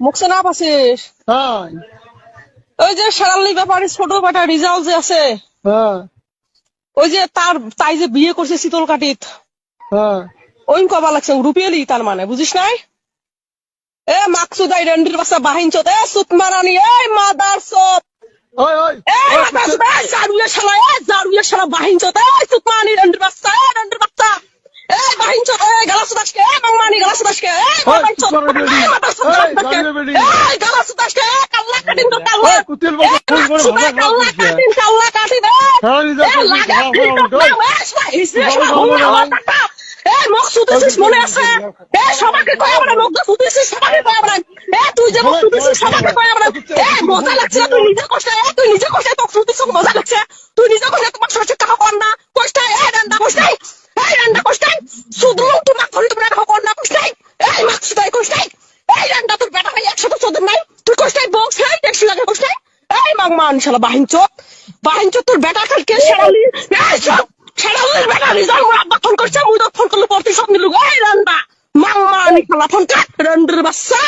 মুখছে না পাছিস হ্যাঁ ওই যে শেরালি ব্যাপারে ছোট বেটা রিজাল্ট যে আছে হ্যাঁ ওই যে তাই যে বিয়ে করছে শীতল কাটিত হ্যাঁ ওই কবা লাগছে রুপিয়েলি তার মানে বুঝিস নাই এ মাকসুদাই রেন্ডির বাসা বাহিন চোদ এ সুতমারানি এই মাদার সব ওই ওই এই মাকসুদ এই জারুয়ে শালা বাহিন চোদ এই সুতমারানি রেন্ডির বাসা এই বাহিন চোদ এই গালাসুদাসকে এই মাংমানি গালাসুদাসকে এই মাদার চোদ এই মাদার চোদ এই গালাসুদাসকে কাল্লা কাটিন তো কাল্লা কুতিল বল ফোন করে ভালো কাল্লা কাটিন এই মকসুদ মনে আছে সবাইকে কয় আমরা মকসুদ ফুটেছিস সবাইকে কয় আমরা তুই যে মকসুদ ফুটেছিস সবাইকে কয় আমরা মজা লাগছে তুই নিজে কষ্ট তো ফুটেছিস মজা লাগছে তুই নিজে কষ্ট তোমার সহ্য টাকা কর না কষ্ট রান্না কষ্ট রান্না কষ্ট শুধু তোমার ধরে তোমরা কর না কষ্ট এই মকসুদ কষ্ট এই রান্না তোর বেটা ভাই 114 নাই তুই কষ্ট বক্স এই দেখছি লাগে কষ্ট এই মাগমান শালা বাহিন চোদ তোর বেটা কালকে শেরালি এই সব শেরালির বেটা রিজাল্ট আব্বা ফোন করছে মুই তো ফোন করলে পড়তে সব নিলু এই রান্না মাংমানি শালা ফোন কাট রান্ডার বাচ্চা